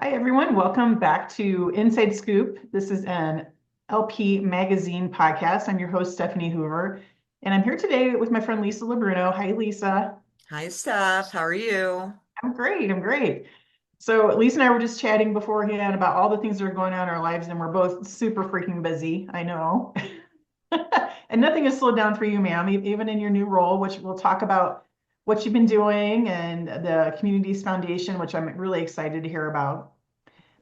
Hi, everyone. Welcome back to Inside Scoop. This is an LP Magazine podcast. I'm your host, Stephanie Hoover, and I'm here today with my friend Lisa LaBruno. Hi, Lisa. Hi, Steph. How are you? I'm great. I'm great. So, Lisa and I were just chatting beforehand about all the things that are going on in our lives, and we're both super freaking busy. I know. And nothing has slowed down for you, ma'am, even in your new role, which we'll talk about what you've been doing and the Communities Foundation, which I'm really excited to hear about.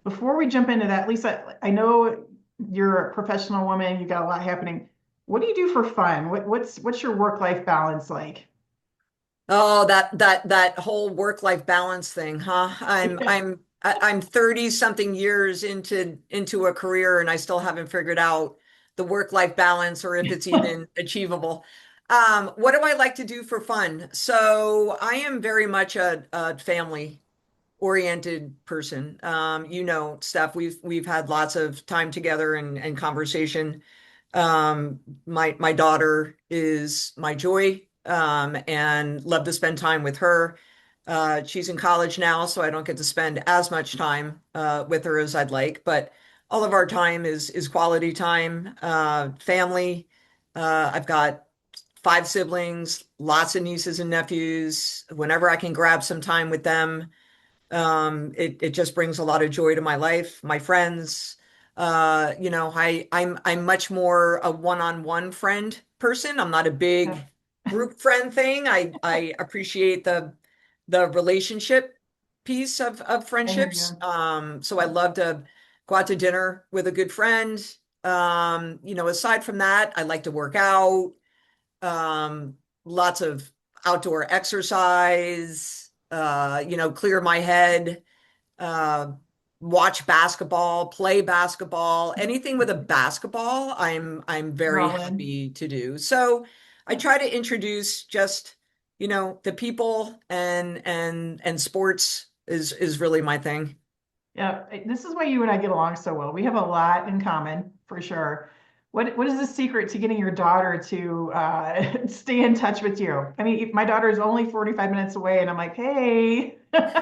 Before we jump into that, Lisa, I know you're a professional woman, you got a lot happening. What do you do for fun? What's your work-life balance like? Oh, that whole work-life balance thing, huh? I'm 30 something years into a career and I still haven't figured out the work-life balance or if it's even achievable. What do I like to do for fun? So I am very much a family oriented person. Steph, we've had lots of time together and conversation. My daughter is my joy, and love to spend time with her. She's in college now, so I don't get to spend as much time with her as I'd like, but all of our time is quality time, family. I've got five siblings, lots of nieces and nephews. Whenever I can grab some time with them, it just brings a lot of joy to my life, my friends. I'm much more a one-on-one friend person. I'm not a big Yeah. group friend thing. I appreciate the relationship piece of I hear friendships. you. So I love to go out to dinner with a good friend. Aside from that, I like to work out. Lots of outdoor exercise, clear my head, uh, watch basketball, play basketball, anything with a basketball, I'm You're very all in. happy to do. So I try to introduce just, the people and sports is really my thing. Yeah, this is why you and I get along so well. We have a lot in common for sure. What is the secret to getting your daughter to stay in touch with you? I mean, my daughter is only 45 minutes away, and I'm like, hey.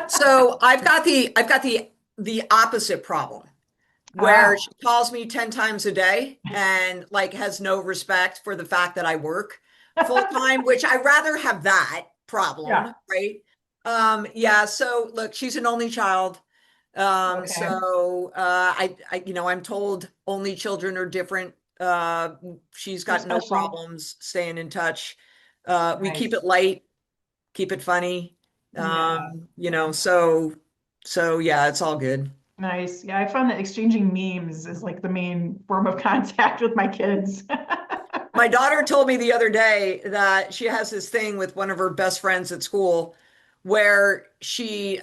So I've got the opposite problem, where Ah, she calls me 10 times a day and like has no respect for the fact that I work full time, which I rather have that yeah. problem, right? Yeah, so look, she's an only child. Okay. I'm told only children are different. She's They're got no special. problems staying in touch. We keep Nice. it light, keep it funny. Yeah. Um, you Yeah. know, so so yeah, it's all good. Nice. Yeah, I found that exchanging memes is like the main form of contact with my kids. My daughter told me the other day that she has this thing with one of her best friends at school where she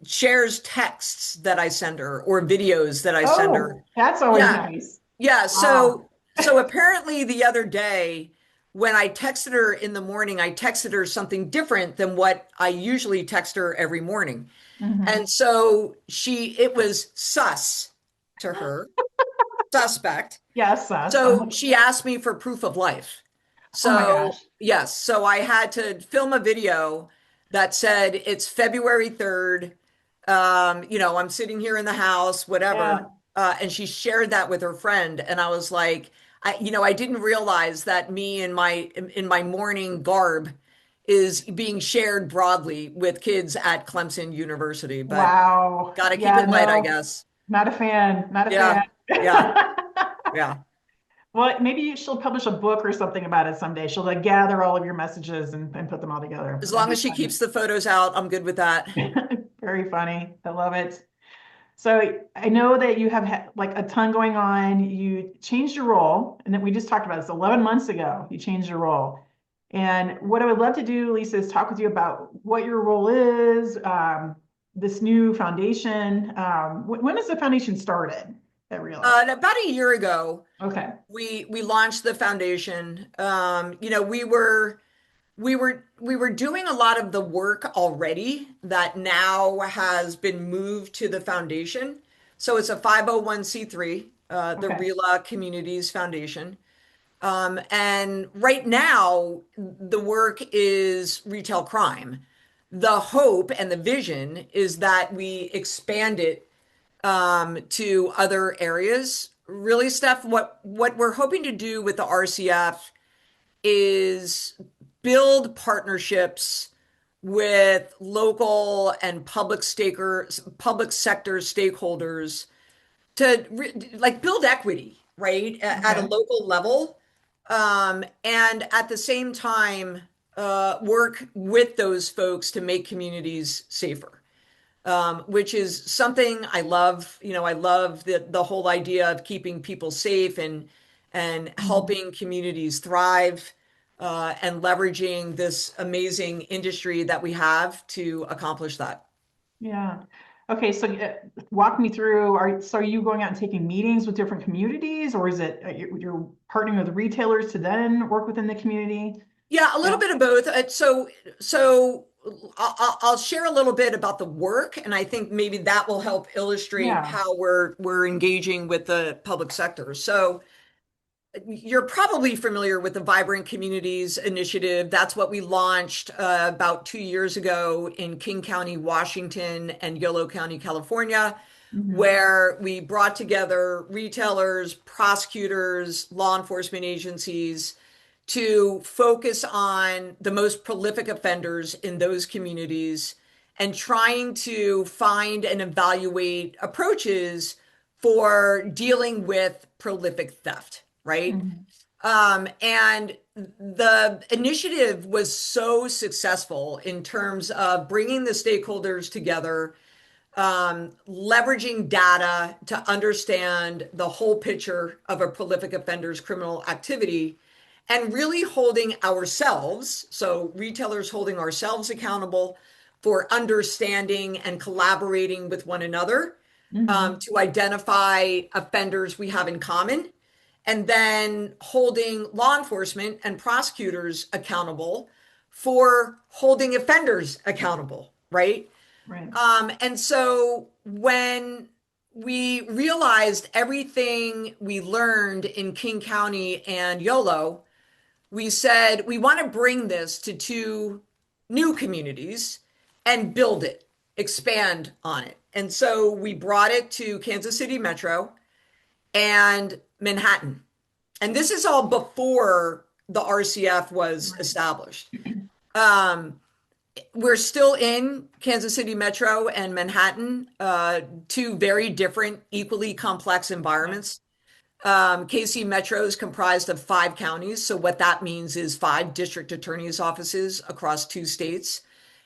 shares texts that I send her or videos that I send her. Oh, that's always Yeah. nice. Yeah. Wow. So apparently the other day when I texted her in the morning, I texted her something different than what I usually text her every morning. Hmm. And so it was sus to her, suspect. Yes, us. So she asked me for proof of life. Oh my So, gosh. yes, so I had to film a video that said it's February 3rd. I'm sitting here in the house, whatever. Yeah. And she shared that with her friend. And I was like, I didn't realize that me in my morning garb is being shared broadly with kids at Clemson University, but Wow. gotta keep Yeah, it light, I no, guess. not a fan. Not a fan. Yeah, yeah, yeah. Well, maybe she'll publish a book or something about it someday. She'll like gather all of your messages and put them all together. As That'd long be as she funny. keeps the photos out, I'm good with that. Very funny. I love it. So I know that you have like a ton going on. You changed your role, and then we just talked about this 11 months ago. You changed your role. And what I would love to do, Lisa, is talk with you about what your role is, this new foundation. When has the foundation started at RILA? And about a year ago, Okay. we launched the foundation. We were doing a lot of the work already that now has been moved to the foundation. So it's a 501(c)(3), the Okay. RILA Communities Foundation. And right now, the work is retail crime. the hope and the vision is that we expand it to other areas. Really, Steph, what we're hoping to do with the RCF is build partnerships with local and public sector stakeholders to like build equity, right, at a Okay. local level, and at the same time work with those folks to make communities safer, which is something I love. I love the whole idea of keeping people safe and Mhm. helping communities thrive, and leveraging this amazing industry that we have to accomplish that. Yeah. Okay, so walk me through, are you going out and taking meetings with different communities, or is it you're partnering with retailers to then work within the community? Yeah, a Yeah. little bit of both. So I'll share a little bit about the work, and I think maybe that will help illustrate Yeah. how we're engaging with the public sector. So you're probably familiar with the Vibrant Communities Initiative. That's what we launched about 2 years ago in King County, Washington, and Yolo County, California, Hmm. where we brought together retailers, prosecutors, law enforcement agencies to focus on the most prolific offenders in those communities and trying to find and evaluate approaches for dealing with prolific theft, right? Hmm. And the initiative was so successful in terms of bringing the stakeholders together, leveraging data to understand the whole picture of a prolific offender's criminal activity, and really holding ourselves, so retailers holding ourselves accountable for understanding and collaborating with one another, Hmm. to identify offenders we have in common, and then holding law enforcement and prosecutors accountable for holding offenders accountable, right? Right. And so when we realized everything we learned in King County and Yolo, we said we want to bring this to two new communities and build it, expand on it. And so we brought it to Kansas City Metro and Manhattan. And this is all before the RCF was Right. established. Um, we're still in Kansas City Metro and Manhattan, two very different, equally complex Yeah. environments. KC Metro is comprised of 5 counties. So, what that means is 5 district attorneys' offices across 2 states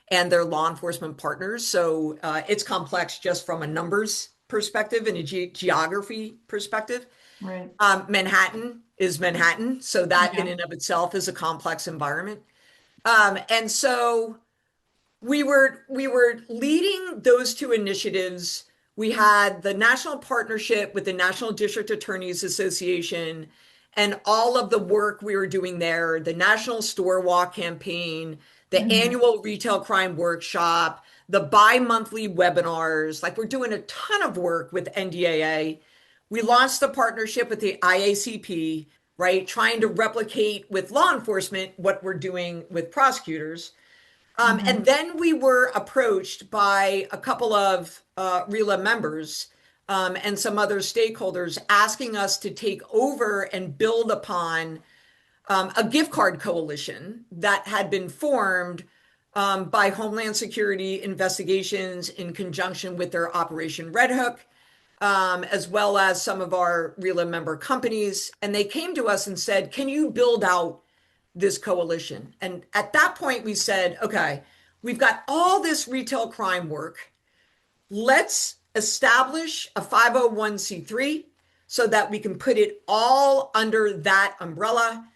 and their law enforcement partners. So, it's complex just from a numbers perspective and a geography perspective. Right. Manhattan is Manhattan. So, that in Yeah. and of itself is a complex environment. And so, we were leading those two initiatives. We had the national partnership with the National District Attorneys Association and all of the work we were doing there, the National Store Walk campaign, the Hmm. annual retail crime workshop, the bi-monthly webinars. Like we're doing a ton of work with NDAA. We launched the partnership with the IACP, right? Trying to replicate with law enforcement what we're doing with prosecutors. And Hmm. then we were approached by a couple of RILA members, and some other stakeholders asking us to take over and build upon a gift card coalition that had been formed by Homeland Security investigations in conjunction with their Operation Red Hook, as well as some of our RILA member companies. And they came to us and said, can you build out this coalition? And at that point, we said, okay, we've got all this retail crime work. Let's establish a 501(c)(3) so that we can put it all under that umbrella.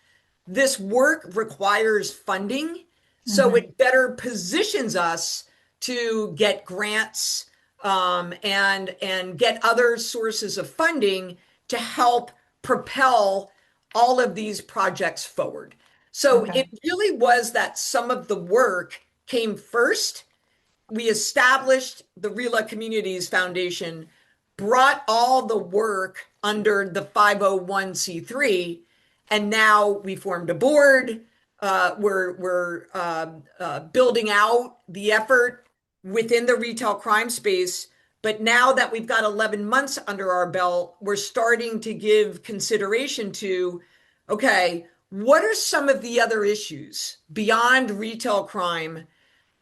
This work requires funding, so Hmm. it better positions us to get grants, and get other sources of funding to help propel all of these projects forward. So Okay. it really was that some of the work came first. We established the RILA Communities Foundation, brought all the work under the 501(c)(3, and now we formed a board. We're building out the effort within the retail crime space. But now that we've got 11 months under our belt, we're starting to give consideration to, okay, what are some of the other issues beyond retail crime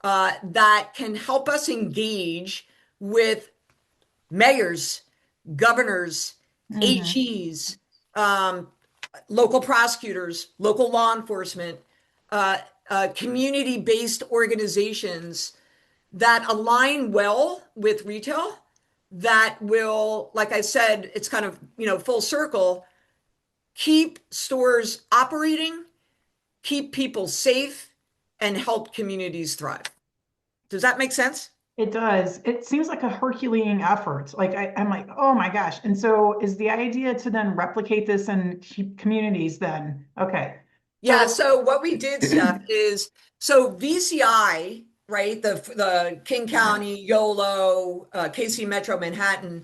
that can help us engage with mayors, governors, Mm-hmm. AGs, um, local prosecutors, local law enforcement, community-based organizations that align well with retail that will, like I said, it's kind of, full circle, keep stores operating, keep people safe, and help communities thrive. Does that make sense? It does. It seems like a Herculean effort. Like I'm like, oh my gosh. And so is the idea to then replicate this in communities then? Okay. Yeah, So so what we did, Steph, is so VCI, right? The King County, YOLO, KC Metro Manhattan,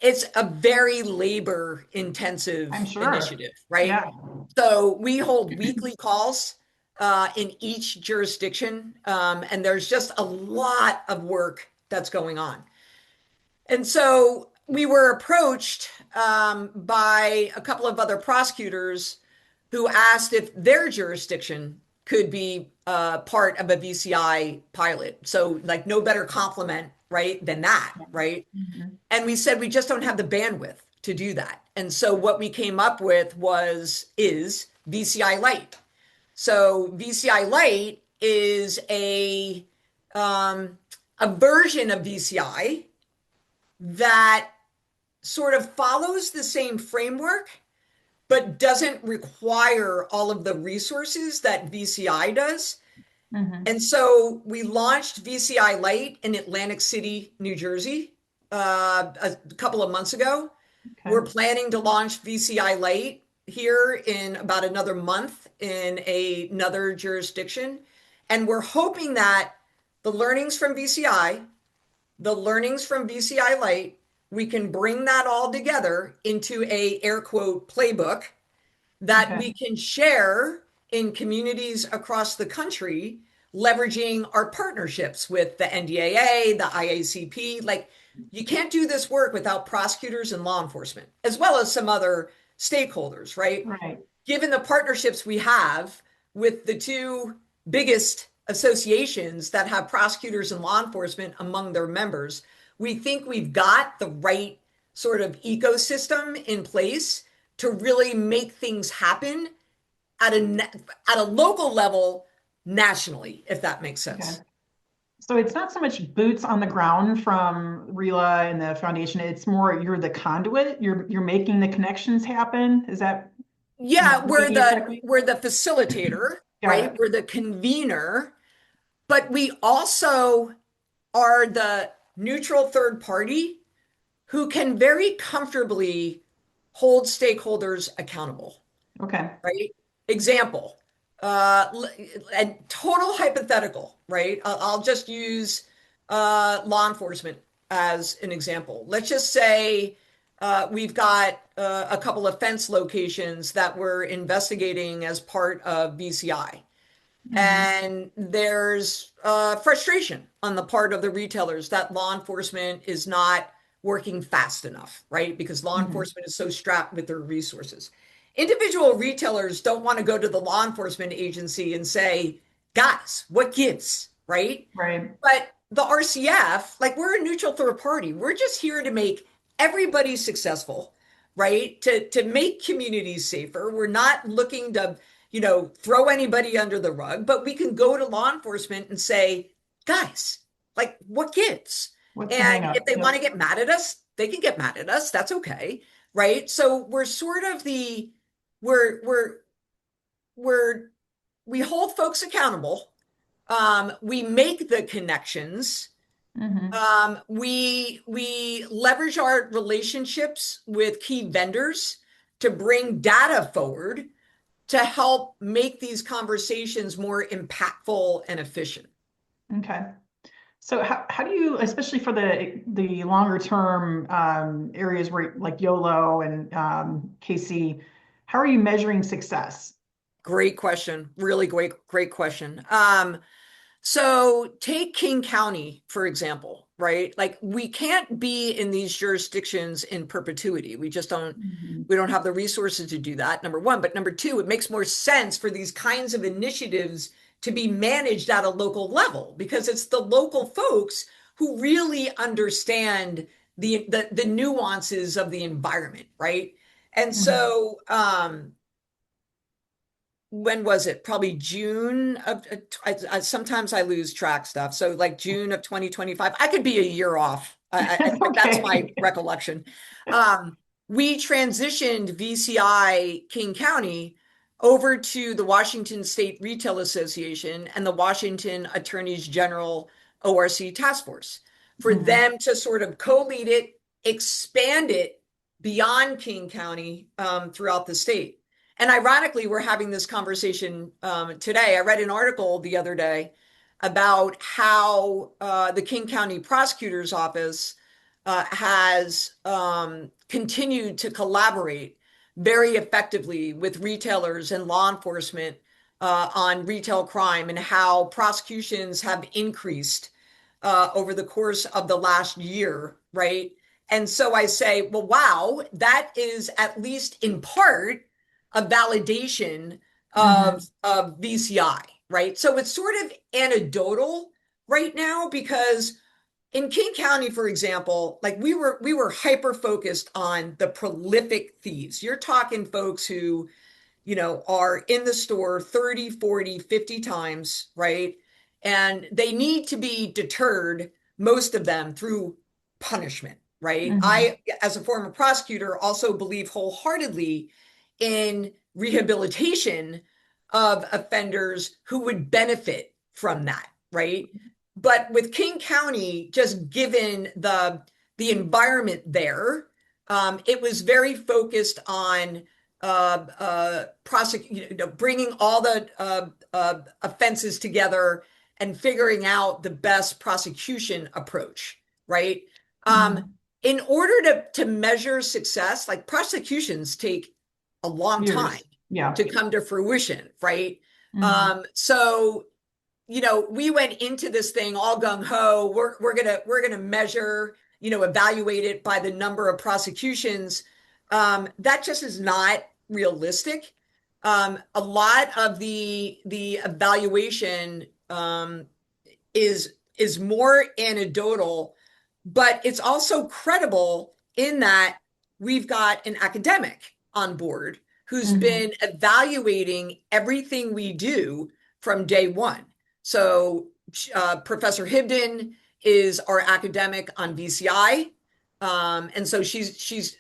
it's a very labor I'm intensive sure. initiative, right? Yeah. So we hold weekly calls in each jurisdiction, and there's just a lot of work that's going on. And so we were approached by a couple of other prosecutors who asked if their jurisdiction could be part of a VCI pilot. So, like, no better compliment, right, than that, right? Mhm. And we said we just don't have the bandwidth to do that. And so what we came up with is VCI Lite. So VCI Lite is a version of VCI that sort of follows the same framework, but doesn't require all of the resources that VCI does. Mhm. And so we launched VCI Lite in Atlantic City, New Jersey, a couple of months ago. Okay. We're planning to launch VCI Lite here in about another month in another jurisdiction. And we're hoping that the learnings from VCI, the learnings from VCI Lite, we can bring that all together into a air quote playbook that Okay. we can share in communities across the country, leveraging our partnerships with the NDAA, the IACP. Like, you can't do this work without prosecutors and law enforcement, as well as some other stakeholders, right? Right. Given the partnerships we have with the two biggest associations that have prosecutors and law enforcement among their members, we think we've got the right sort of ecosystem in place to really make things happen at a local level nationally, if that makes Okay. sense. So it's not so much boots on the ground from RILA and the foundation. It's more you're the conduit. You're making the connections happen. Is that, am I Yeah, reading it correctly? we're the facilitator, Got right? it. We're the convener, but we also are the neutral third party who can very comfortably hold stakeholders accountable, Okay. right? Example, uh, and total hypothetical, right? I'll just use law enforcement as an example. Let's just say we've got a couple of fence locations that we're investigating as part of BCI. Hmm. And there's frustration on the part of the retailers that law enforcement is not working fast enough, right? Because law Hmm. enforcement is so strapped with their resources. Individual retailers don't want to go to the law enforcement agency and say, guys, what gives, right? Right. But the RCF, like, we're a neutral third party. We're just here to make everybody successful, right? To make communities safer. We're not looking to, throw anybody under the rug, but we can go to law enforcement and say, guys, like, what gives? What's the hang And if up? they want Yep. to get mad at us, they can get mad at us. That's okay, right? So we're sort of we're we're we hold folks accountable. We make the connections. Hmm. We leverage our relationships with key vendors to bring data forward to help make these conversations more impactful and efficient. Okay. So how do you, especially for the longer term areas where like YOLO and KC, how are you measuring success? Great question. Really great question. So take King County, for example, right? Like we can't be in these jurisdictions in perpetuity. We just don't, Mhm. we don't have the resources to do that, number one. But number two, it makes more sense for these kinds of initiatives to be managed at a local level because it's the local folks who really understand the nuances of the environment, right? And Mhm. so when was it? Probably June of, sometimes I lose track stuff. So like June of 2025, I could be a year off. But that's my Okay. recollection. Um, we transitioned VCI King County over to the Washington State Retail Association and the Washington Attorneys General ORC Task Force for Mhm. them to sort of co-lead it, expand it beyond King County throughout the state. And ironically, we're having this conversation today. I read an article the other day about how the King County Prosecutor's Office has continued to collaborate very effectively with retailers and law enforcement on retail crime and how prosecutions have increased over the course of the last year, right? And so I say, well, wow, that is at least in part a validation Mhm. of VCI, right? So it's sort of anecdotal right now because in King County, for example, like we were hyper focused on the prolific thieves. You're talking folks who are in the store 30, 40, 50 times, right? And they need to be deterred, most of them, through punishment, right? Mhm. I, as a former prosecutor, also believe wholeheartedly in rehabilitation of offenders who would benefit from that, right? But with King County, just given the environment there, it was very focused on bringing all the offenses together and figuring out the best prosecution approach, right? Um, Mhm. in order to measure success, like prosecutions take a long time Years. Yeah. to come to fruition, right? Mhm. So we went into this thing all gung ho. We're gonna measure, evaluate it by the number of prosecutions. That just is not realistic. A lot of the evaluation is more anecdotal, but it's also credible in that we've got an academic on board who's Mhm. been evaluating everything we do from day one. So Professor Hibden is our academic on VCI. And so she's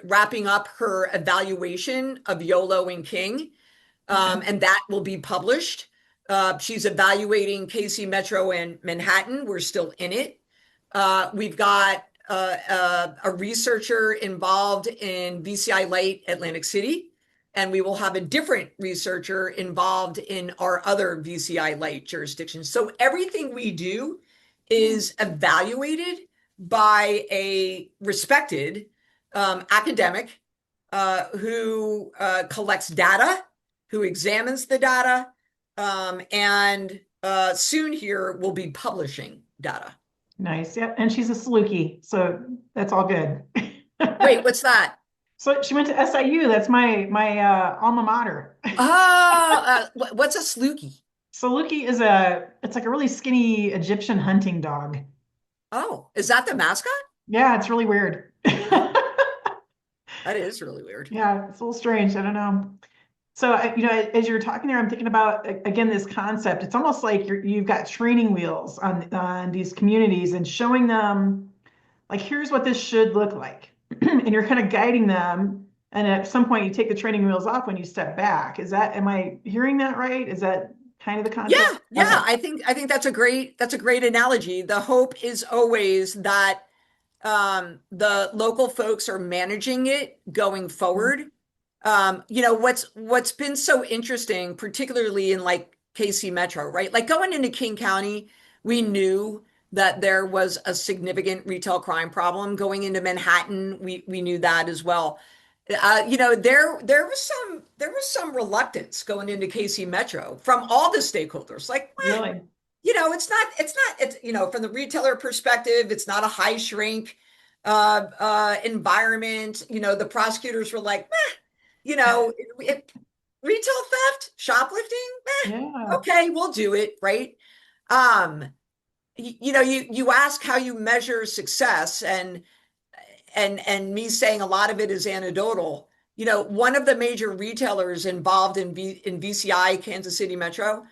wrapping up her evaluation of YOLO and King, Okay. and that will be published. She's evaluating KC Metro and Manhattan. We're still in it. We've got a researcher involved in VCI Light Atlantic City, and we will have a different researcher involved in our other VCI Light jurisdictions. So everything we do Yeah. is evaluated by a respected academic who collects data, who examines the data, and soon here we'll be publishing data. Nice. Yeah. And she's a Saluki, so that's all good. Wait, what's that? So she went to SIU. That's my alma mater. What's a slooky? Saluki it's like a really skinny Egyptian hunting dog. Oh, is that the mascot? Yeah, it's really weird. That is really weird. Yeah, it's a little strange. I don't know. So, as you're talking there, I'm thinking about again this concept. It's almost like you've got training wheels on these communities and showing them like here's what this should look like, and you're kind of guiding them. And at some point, you take the training wheels off when you step back. Am I hearing that right? Is that kind of the concept? Yeah, yeah. Okay. I think that's a great analogy. The hope is always that the local folks are managing it going forward. What's been so interesting, particularly in like KC Metro, right? Like going into King County, we knew that there was a significant retail crime problem. Going into Manhattan, we knew that as well. There was some reluctance going into KC Metro from all the stakeholders. Like, Really? it's from the retailer perspective, it's not a high shrink environment. The prosecutors were like, retail theft, shoplifting, Yeah. okay, we'll do it, right? Um, you ask how you measure success, and me saying a lot of it is anecdotal. One of the major retailers involved in VCI, Kansas City Metro,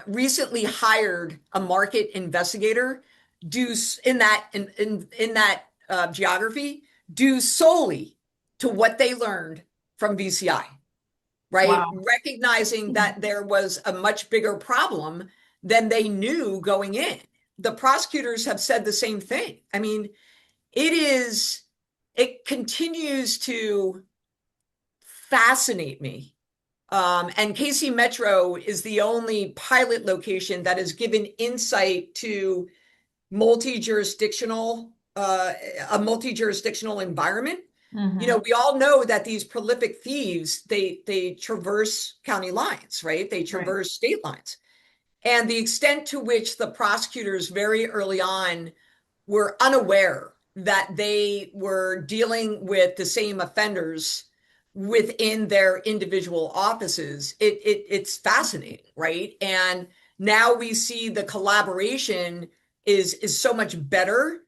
recently hired a market investigator in that geography, due solely to what they learned from VCI, right? Wow. Recognizing that there was a much bigger problem than they knew going in. The prosecutors have said the same thing. I mean, it continues to fascinate me. And KC Metro is the only pilot location that has given insight to multi-jurisdictional, a multi-jurisdictional environment. Hmm. We all know that these prolific thieves, they traverse county lines, right? They Right. traverse state lines. And the extent to which the prosecutors very early on were unaware that they were dealing with the same offenders within their individual offices, it's fascinating, right? And now we see the collaboration is so much better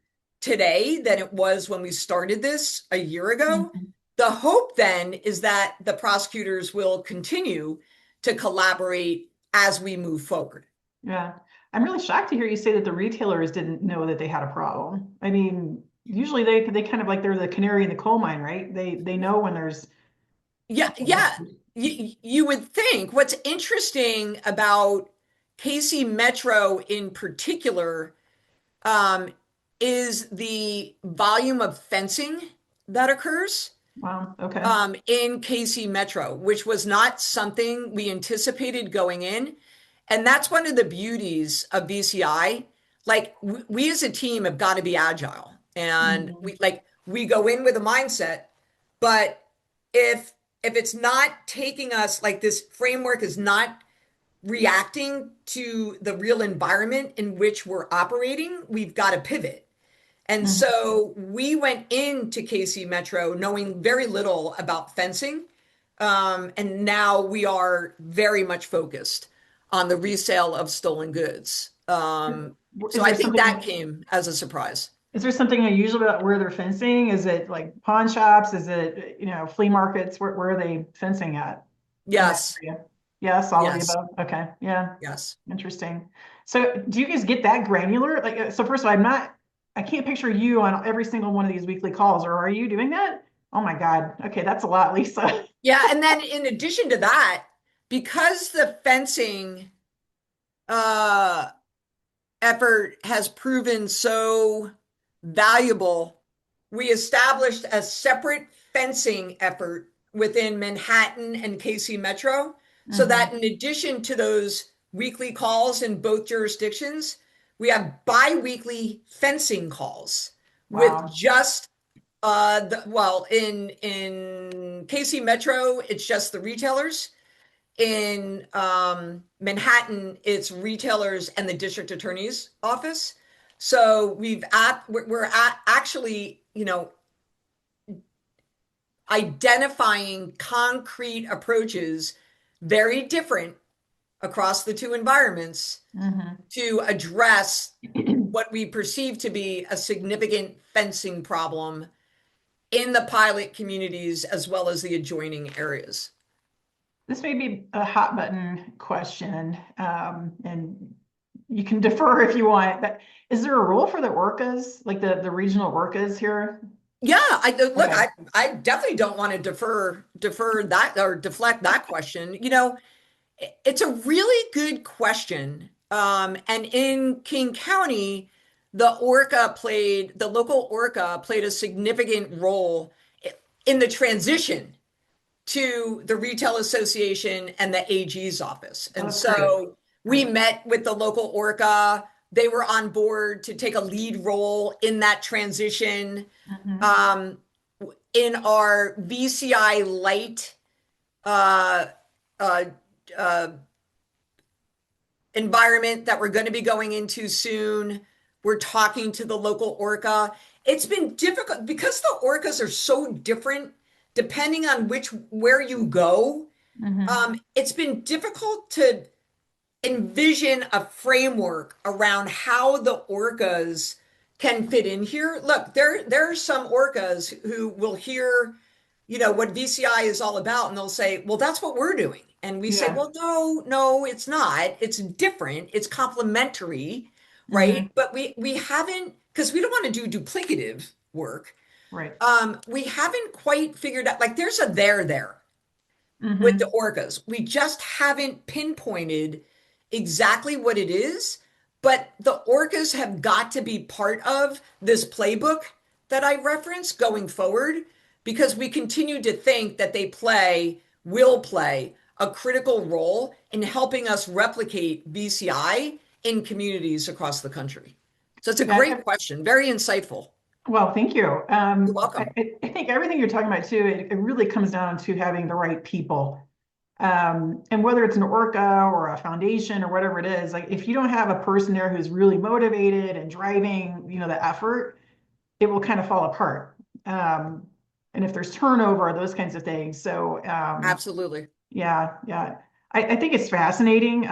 today than it was when we started this a year ago. Mhm. The hope then is that the prosecutors will continue to collaborate as we move forward. Yeah. I'm really shocked to hear you say that the retailers didn't know that they had a problem. I mean, usually they kind of like they're the canary in the coal mine, right? They know when there's Yeah, yeah. You would think what's interesting about KC Metro in particular, um, is the volume of fencing that occurs wow, okay. in KC Metro, which was not something we anticipated going in. And that's one of the beauties of BCI. Like we as a team have got to be agile, and Mhm. we go in with a mindset, but if it's not taking us, like, this framework is not reacting to the real environment in which we're operating, we've got to pivot. And Mhm. so we went into KC Metro knowing very little about fencing. And now we are very much focused on the resale of stolen goods. So Is I there think that something came as a surprise. is there something unusual about where they're fencing? Is it like pawn shops? Is it, flea markets? Where are they fencing at in that Yes, area? Yes, all of the yes, above. Okay. Yeah. yes. Interesting. So do you guys get that granular? Like, so first of all, I can't picture you on every single one of these weekly calls, or are you doing that? Oh my God. Okay, that's a lot, Lisa. Yeah, and then in addition to that, because the fencing uh, effort has proven so valuable, we established a separate fencing effort within Manhattan and KC Metro, so that Hmm. in addition to those weekly calls in both jurisdictions, we have bi-weekly fencing calls with Wow. just in KC Metro, it's just the retailers. In Manhattan, it's retailers and the district attorney's office. So we're actually, identifying concrete approaches, very different across the two environments, Hmm. to address what we perceive to be a significant fencing problem in the pilot communities as well as the adjoining areas. This may be a hot button question, and you can defer if you want, but is there a rule for the orcas, like the regional orcas here? Yeah, look, Okay. I definitely don't want to defer that or deflect that question. It's a really good question. And in King County, the local Orca played a significant role in the transition to the Retail Association and the AG's office. Oh, And that's great. so we Great. met with the local Orca. They were on board to take a lead role in that transition. Hmm. Um, in our VCI light uh, uh, uh, environment that we're going to be going into soon. We're talking to the local orca. It's been difficult because the orcas are so different depending on where you go. Hmm. It's been difficult to envision a framework around how the orcas can fit in here. Look, there are some orcas who will hear, what VCI is all about, and they'll say, "Well, that's what we're doing." And we say, Yeah. "Well, no, no, it's not. It's different. It's complementary, right?" Hmm. But we haven't, because we don't want to do duplicative work. Right. We haven't quite figured out, like there's a there with the Hmm. orcas. We just haven't pinpointed exactly what it is, but the orcas have got to be part of this playbook that I referenced going forward because we continue to think that will play a critical role in helping us replicate BCI in communities across the country. So it's a Yeah. great question, very insightful. Well, thank you. You're I, welcome. I think everything you're talking about too, it really comes down to having the right people. And whether it's an orca or a foundation or whatever it is, like if you don't have a person there who's really motivated and driving, the effort, it will kind of fall apart. Um, and if there's turnover, those kinds of things. So, Absolutely. yeah, yeah. I think it's fascinating.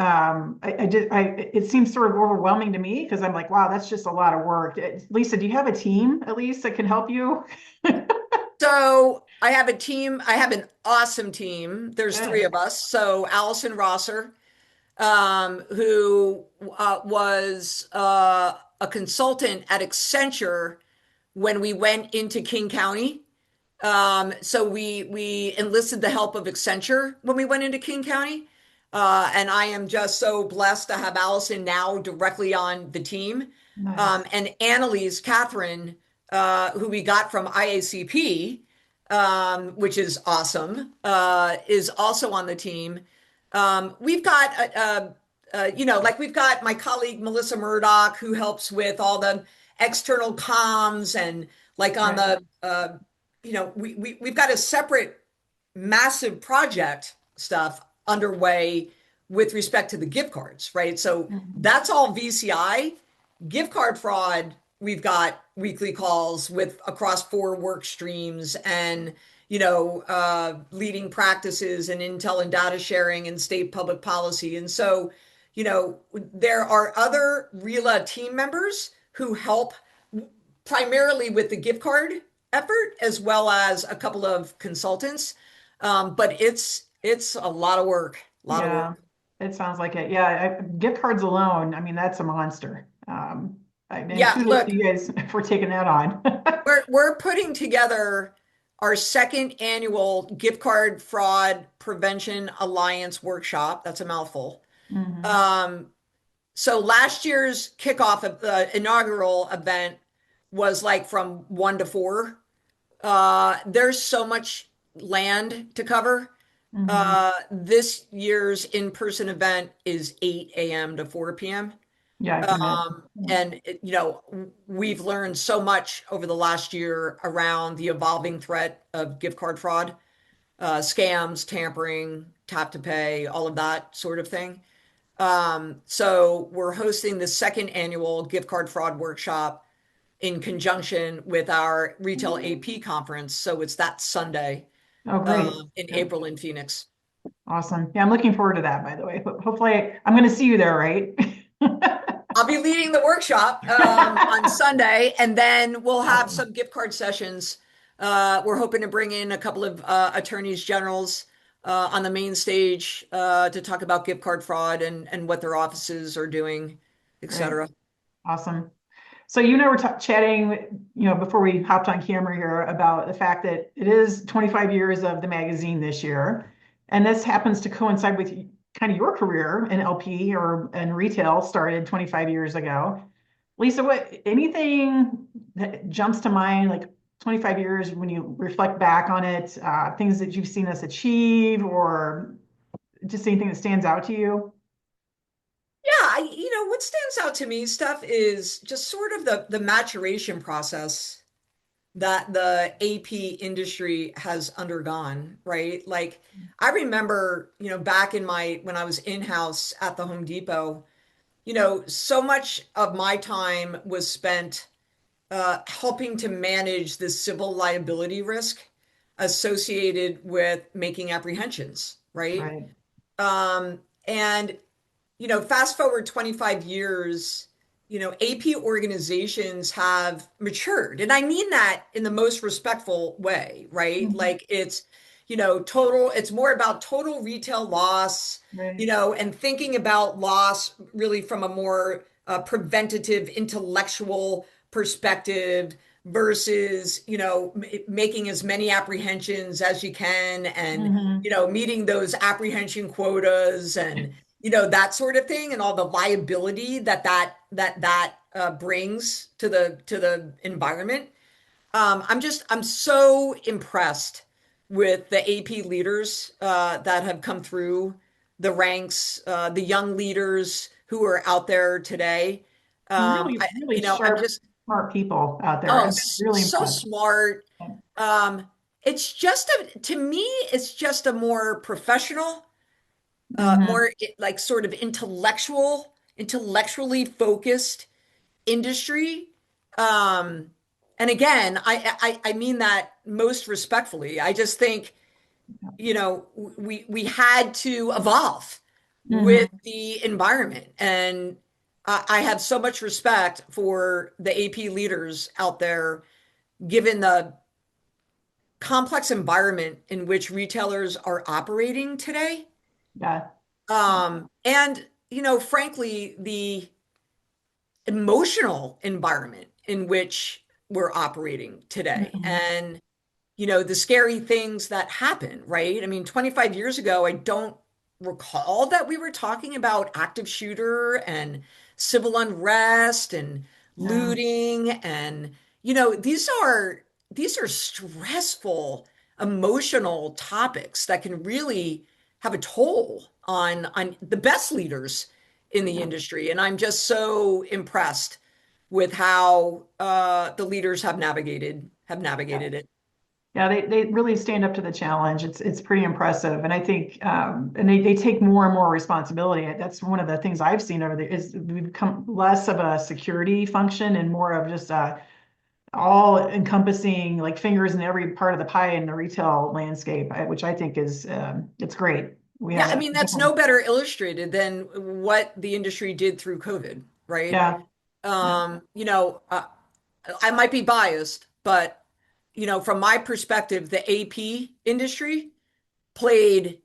It seems sort of overwhelming to me because I'm like, wow, that's just a lot of work. Lisa, do you have a team at least that can help you? So I have a team. I have an awesome team. There's three Good. of us. So Allison Rosser, who was a consultant at Accenture when we went into King County. So we enlisted the help of Accenture when we went into King County. And I am just so blessed to have Allison now directly on the team. Nice. And Annalise Catherine, who we got from IACP, which is awesome, is also on the team. We've got, like we've got my colleague Melissa Murdoch, who helps with all the external comms and like on Right. the, we've got a separate massive project stuff underway with respect to the gift cards, right? So Mhm. that's all VCI. Gift card fraud, we've got weekly calls with across four work streams and leading practices and intel and data sharing and state public policy. And so, there are other RILA team members who help primarily with the gift card effort, as well as a couple of consultants. But it's a lot of work, a lot of Yeah, work. it sounds like it. Yeah, gift cards alone, I mean, that's a monster. And Yeah, kudos to look, you guys for taking that on. we're putting together our second annual gift card fraud prevention alliance workshop. That's a mouthful. Hmm. Um, so last year's kickoff of the inaugural event was like from 1 to 4. There's so much land to cover. Hmm. This year's in-person event is 8 a.m. to 4 p.m. Yeah, I can imagine. And we've learned so much over the last year around the evolving threat of gift card fraud, scams, tampering, tap to pay, all of that sort of thing. So we're hosting the second annual gift card fraud workshop in conjunction with our retail AP conference. So it's that Sunday Oh, great. in Good. April in Phoenix. Awesome. Yeah, I'm looking forward to that, by the way. Hopefully, I'm going to see you there, right? I'll be leading the workshop on Sunday, and then we'll have Awesome. some gift card sessions. We're hoping to bring in a couple of attorneys generals on the main stage to talk about gift card fraud and what their offices are doing, et Great. cetera. Awesome. So you and I were chatting, before we hopped on camera here about the fact that it is 25 years of the magazine this year, and this happens to coincide with kind of your career in LP or in retail started 25 years ago. Lisa, anything that jumps to mind, like 25 years when you reflect back on it, things that you've seen us achieve, or just anything that stands out to you? Yeah, what stands out to me, stuff is just sort of the maturation process that the AP industry has undergone, right? Like I remember, back in when I was in-house at the Home Depot, so much of my time was spent helping to manage the civil liability risk associated with making apprehensions, right? Right. And fast forward 25 years, AP organizations have matured. And I mean that in the most respectful way, right? Mhm. Like it's more about total retail loss, Right. and thinking about loss really from a more preventative intellectual perspective versus, making as many apprehensions as you can and, Hmm. meeting those apprehension quotas and that sort of thing and all the liability that brings to the environment. I'm so impressed with the AP leaders that have come through the ranks, the young leaders who are out there today. Some really, really I'm sharp, just smart people out there. I've been really so impressed. smart. It's just to me, it's just a more professional, Hmm. more like sort of intellectually focused industry. Um, and again, I mean that most respectfully. I just think, we had to evolve with Hmm. the environment. And I have so much respect for the AP leaders out there, given the complex environment in which retailers are operating today. Yeah. And, frankly, the emotional environment in which we're operating today Hmm. and, the scary things that happen, right? I mean, 25 years ago, I don't recall that we were talking about active shooter and civil unrest and Yeah. looting and, these are stressful emotional topics that can really have a toll on the best leaders in the Yeah. industry. And I'm just so impressed with how the leaders Yeah. have navigated it. Yeah, they really stand up to the challenge. It's pretty impressive, and I think and they take more and more responsibility. That's one of the things I've seen over there is we've become less of a security function and more of just all encompassing like fingers in every part of the pie in the retail landscape, which I think is it's great. We Yeah, have I a mean, that's different, no better illustrated than what the industry did through COVID, right? yeah, yeah, Um, you know, uh, I might be biased, but from my perspective, the AP industry played,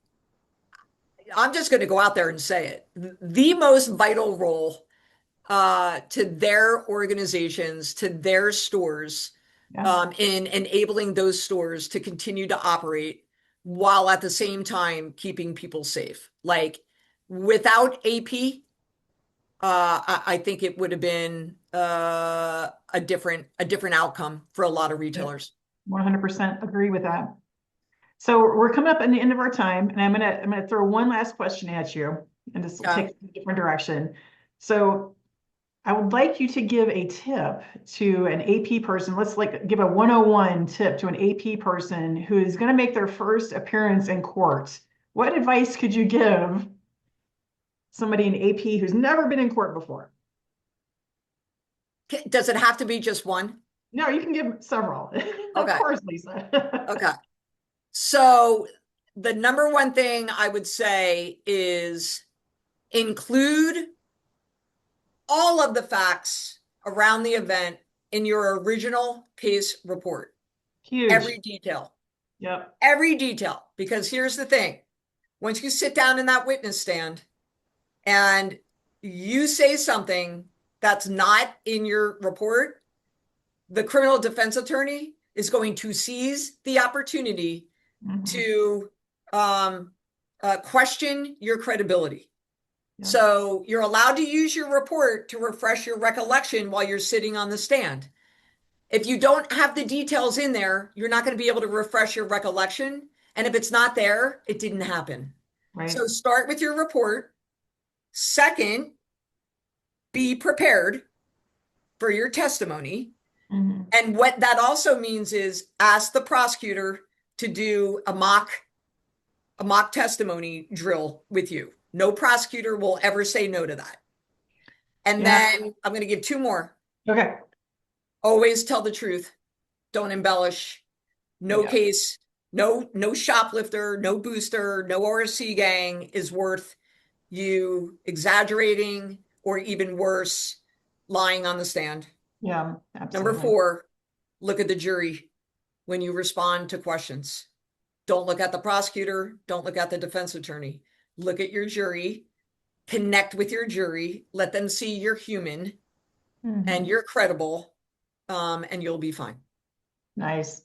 I'm just going to go out there and say it, the most vital role to their organizations, to their stores, yeah, in enabling those stores to continue to operate while at the same time keeping people safe. Like without AP, I think it would have been a different outcome for a lot of yeah, retailers. 100% agree with that. So we're coming up on the end of our time, and I'm gonna throw one last question at you, and this will Yeah. take a different direction. So I would like you to give a tip to an AP person. Let's like give a 101 tip to an AP person who is going to make their first appearance in court. What advice could you give somebody in AP who's never been in court before? Does it have to be just one? No, you can give several. Of Okay. course, Lisa. Okay. So the number one thing I would say is include all of the facts around the event in your original case report. Huge. Every detail, Yep. every detail. Because here's the thing, once you sit down in that witness stand and you say something that's not in your report, the criminal defense attorney is going to seize the opportunity Hmm. to um, question your credibility. Yep. So you're allowed to use your report to refresh your recollection while you're sitting on the stand. If you don't have the details in there, you're not going to be able to refresh your recollection. And if it's not there, it didn't happen. So Right. start with your report. Second, be prepared for your testimony. Mhm. And what that also means is ask the prosecutor to do a mock testimony drill with you. No prosecutor will ever say no to that. And Yeah. then I'm going to give two more. Okay. Always tell the truth. Don't embellish. No Yeah. case, no shoplifter, no booster, no RC gang is worth you exaggerating or even worse, lying on the stand. Yeah. Number Absolutely. 4, look at the jury when you respond to questions. Don't look at the prosecutor. Don't look at the defense attorney. Look at your jury, connect with your jury, let them see you're human and Mhm. you're credible, and you'll be fine. Nice.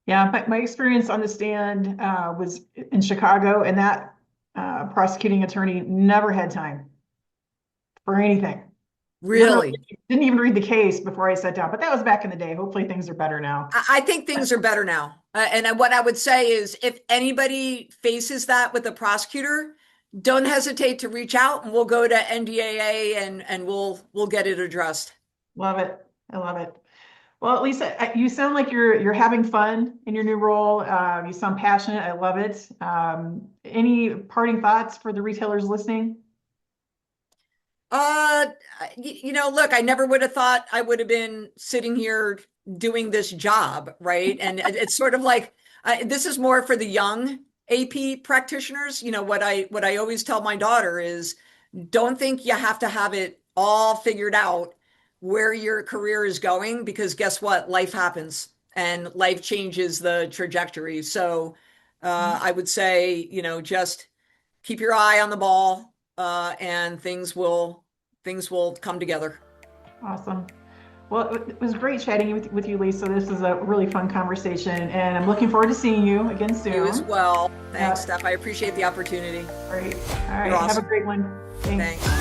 Yeah, my experience on the stand was in Chicago, and that prosecuting attorney never had time for anything. Literally, Really? didn't even read the case before I sat down. But that was back in the day. Hopefully, things are better now. I think things are better now. And what I would say is if anybody faces that with a prosecutor, don't hesitate to reach out and we'll go to NDAA and we'll get it addressed. Love it. I love it. Well, Lisa, you sound like you're having fun in your new role. You sound passionate. I love it. Any parting thoughts for the retailers listening? Uh, look, I never would have thought I would have been sitting here doing this job, right? And it's sort of like this is more for the young AP practitioners. What I always tell my daughter is, don't think you have to have it all figured out where your career is going, because guess what? Life happens and life changes the trajectory. So, I would say, just keep your eye on the ball, and things will come together. Awesome. Well, it was great chatting with you, Lisa. This was a really fun conversation, and I'm looking forward to seeing you again You as soon. well. Yeah, Thanks, Steph. I appreciate the opportunity. great. All You're right. Have a awesome. great one. Thanks. Thanks.